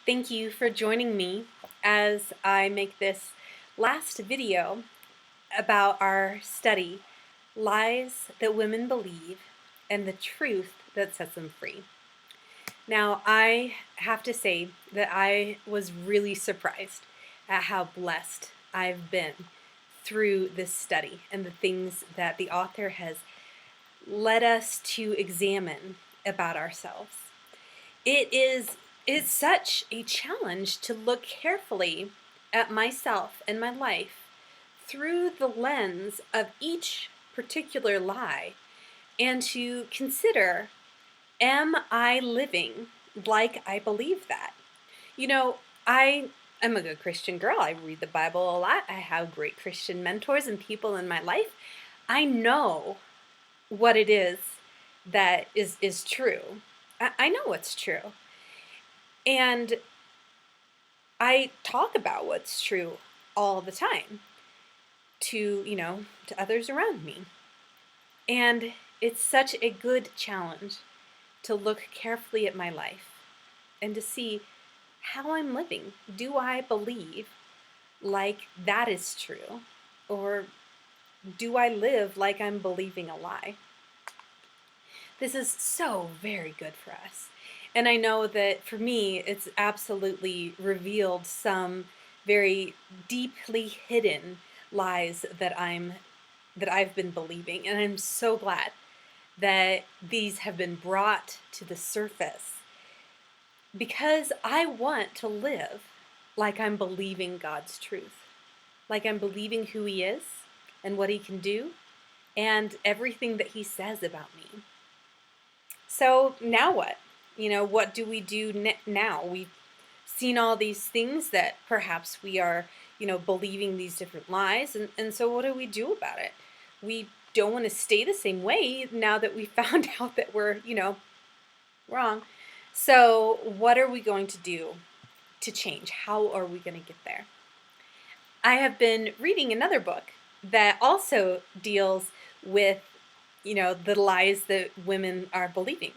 Thank you for joining me as I make this last video about our study, Lies That Women Believe and the Truth That Sets Them Free. Now, I have to say that I was really surprised at how blessed I've been through this study and the things that the author has led us to examine about ourselves. It's such a challenge to look carefully at myself and my life through the lens of each particular lie and to consider, am I living like I believe that? You know, I am a good Christian girl. I read the Bible a lot. I have great Christian mentors and people in my life. I know what it is that is true. I know what's true. And I talk about what's true all the time to others around me. And it's such a good challenge to look carefully at my life and to see how I'm living. Do I believe like that is true? Or do I live like I'm believing a lie? This is so very good for us. And I know that for me, it's absolutely revealed some very deeply hidden lies that I've been believing. And I'm so glad that these have been brought to the surface because I want to live like I'm believing God's truth, like I'm believing who He is and what He can do and everything that He says about me. So now what? What do we do now? We've seen all these things that perhaps we are, believing these different lies. And so what do we do about it? We don't want to stay the same way now that we found out that we're, wrong. So what are we going to do to change? How are we going to get there? I have been reading another book that also deals with, the lies that women are believing.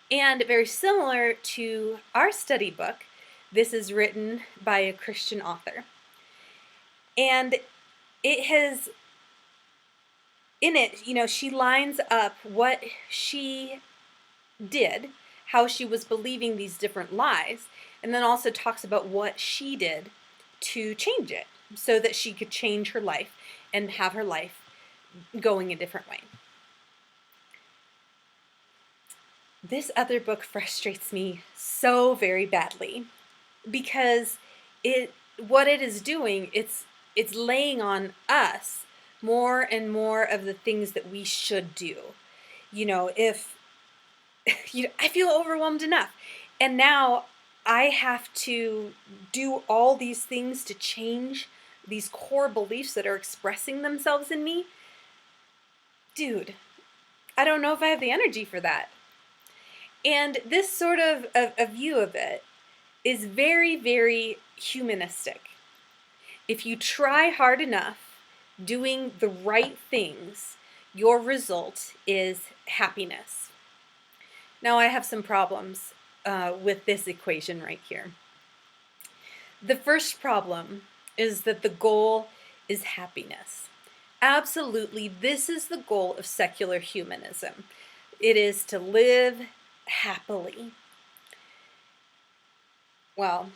And very similar to our study book, this is written by a Christian author. And it has, in it, she lines up what she did, how she was believing these different lies, and then also talks about what she did to change it so that she could change her life and have her life going a different way. This other book frustrates me so very badly because what it is doing, it's laying on us more and more of the things that we should do. If I feel overwhelmed enough, and now I have to do all these things to change these core beliefs that are expressing themselves in me. Dude, I don't know if I have the energy for that. And this sort of a view of it is very, very humanistic. If you try hard enough doing the right things, your result is happiness. Now, I have some problems with this equation right here. The first problem is that the goal is happiness. Absolutely, this is the goal of secular humanism. It is to live happily. Well,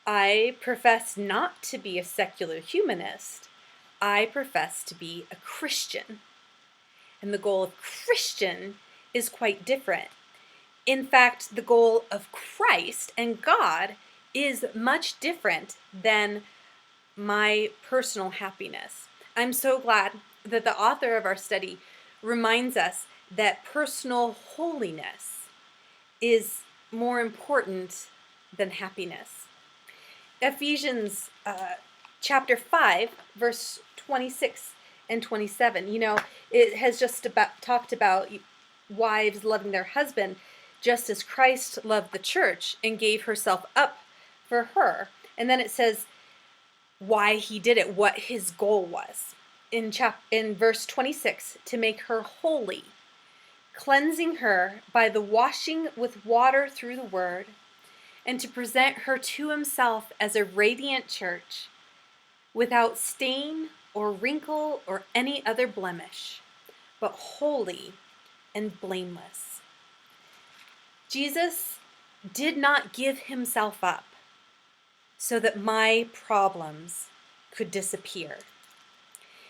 I profess not to be a secular humanist. I profess to be a Christian. And the goal of Christian is quite different. In fact, the goal of Christ and God is much different than my personal happiness. I'm so glad that the author of our study reminds us that personal holiness is more important than happiness. Ephesians chapter 5, verse 26 and 27. It has just talked about wives loving their husband just as Christ loved the church and gave herself up for her. And then it says why he did it, what his goal was. In verse 26, to make her holy, cleansing her by the washing with water through the word, and to present her to himself as a radiant church, without stain or wrinkle or any other blemish, but holy and blameless. Jesus did not give himself up so that my problems could disappear.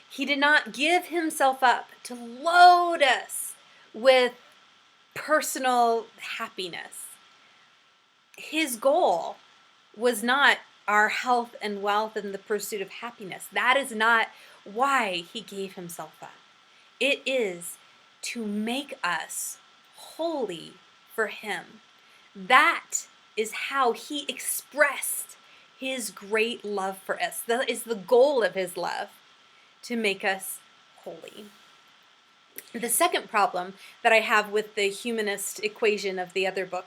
He did not give himself up to load us with personal happiness. His goal was not our health and wealth and the pursuit of happiness. That is not why he gave himself up. It is to make us holy for him. That is how he expressed his great love for us. That is the goal of his love, to make us holy. The second problem that I have with the humanist equation of the other book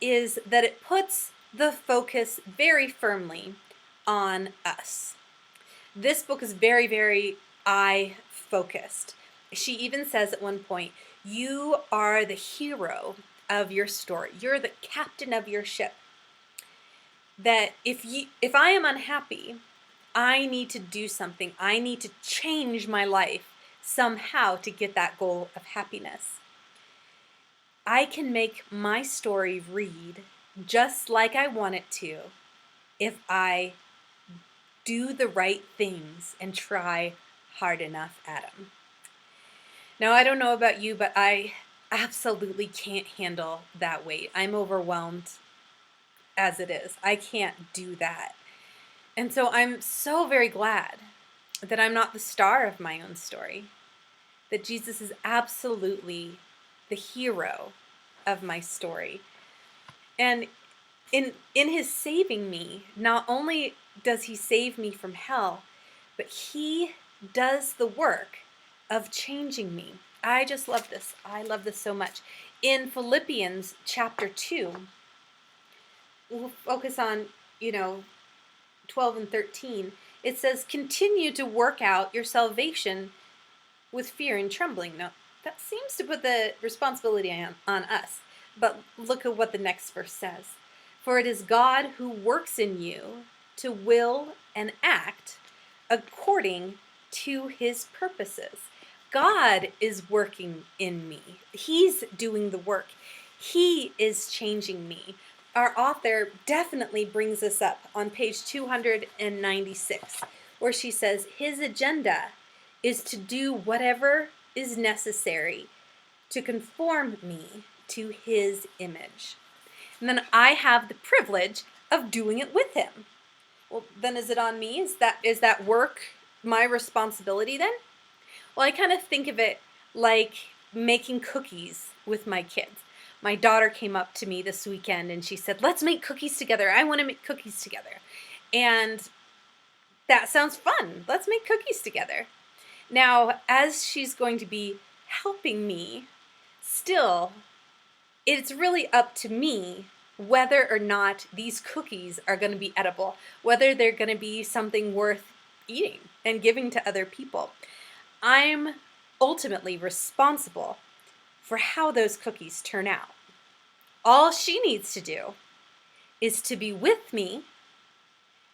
is that it puts the focus very firmly on us. This book is very, very I-focused. She even says at one point, you are the hero of your story. You're the captain of your ship. That if I am unhappy, I need to do something. I need to change my life somehow to get that goal of happiness. I can make my story read just like I want it to if I do the right things and try hard enough at them. Now, I don't know about you, but I absolutely can't handle that weight. I'm overwhelmed as it is. I can't do that. And so I'm so very glad that I'm not the star of my own story, that Jesus is absolutely the hero of my story. And in his saving me, not only does he save me from hell, but he does the work of changing me. I just love this. I love this so much. In Philippians chapter 2, we'll focus on, 12 and 13. It says, continue to work out your salvation with fear and trembling. Now, that seems to put the responsibility on us. But look at what the next verse says. For it is God who works in you to will and act according to his purposes. God is working in me. He's doing the work. He is changing me. Our author definitely brings us up on page 296, where she says his agenda is to do whatever is necessary to conform me to his image. And then I have the privilege of doing it with him. Well, then is it on me? Is that work my responsibility then? Well, I kind of think of it like making cookies with my kids. My daughter came up to me this weekend and she said, let's make cookies together. I want to make cookies together. And that sounds fun. Let's make cookies together. Now, as she's going to be helping me, still, it's really up to me whether or not these cookies are going to be edible, whether they're going to be something worth eating and giving to other people. I'm ultimately responsible for how those cookies turn out. All she needs to do is to be with me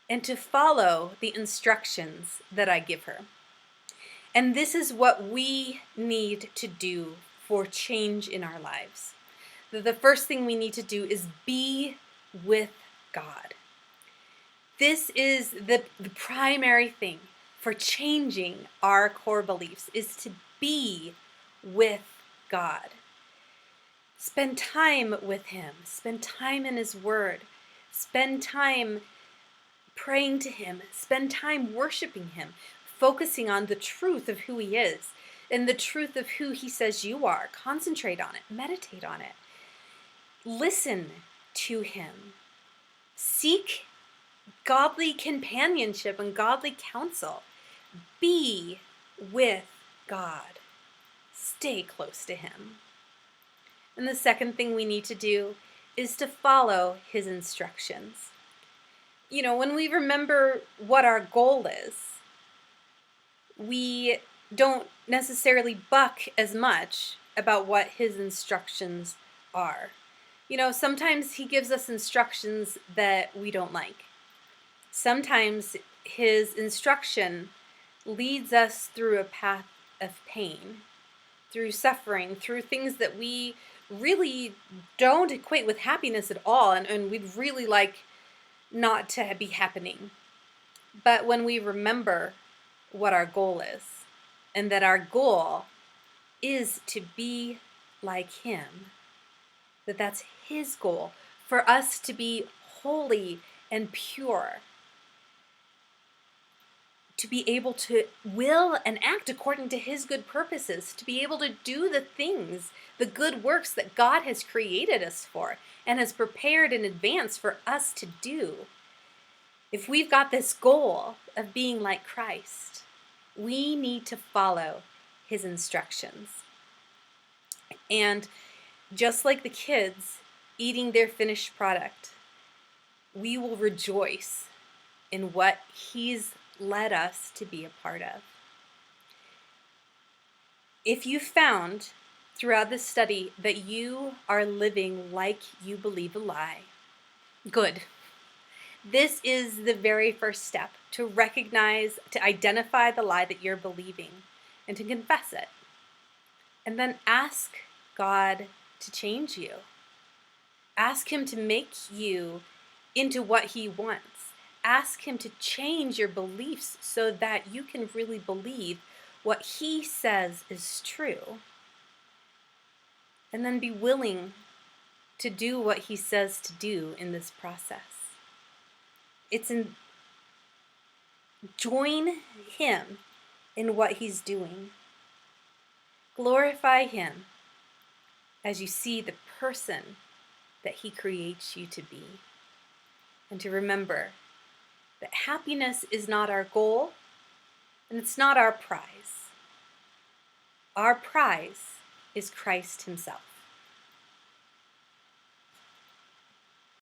and to follow the instructions that I give her. And this is what we need to do for change in our lives. The first thing we need to do is be with God. This is the primary thing for changing our core beliefs, is to be with God. Spend time with him. Spend time in his word. Spend time praying to him. Spend time worshiping him, focusing on the truth of who he is and the truth of who he says you are. Concentrate on it. Meditate on it. Listen to him. Seek godly companionship and godly counsel. Be with God. Stay close to him. And the second thing we need to do is to follow his instructions. When we remember what our goal is, we don't necessarily buck as much about what his instructions are. Sometimes He gives us instructions that we don't like. Sometimes His instruction leads us through a path of pain, through suffering, through things that we really don't equate with happiness at all, and we'd really like not to be happening. But when we remember what our goal is, and that our goal is to be like Him, that's His goal, for us to be holy and pure, to be able to will and act according to His good purposes, to be able to do the things, the good works that God has created us for and has prepared in advance for us to do. If we've got this goal of being like Christ, we need to follow His instructions. And just like the kids eating their finished product, we will rejoice in what He's led us to be a part of. If you found throughout this study that you are living like you believe a lie, good. This is the very first step to recognize, to identify the lie that you're believing and to confess it. And then ask God to change you. Ask Him to make you into what He wants. Ask Him to change your beliefs so that you can really believe what He says is true. And then be willing to do what He says to do in this process. Join Him in what He's doing. Glorify Him as you see the person that He creates you to be. And to remember that happiness is not our goal, and it's not our prize. Our prize is Christ Himself.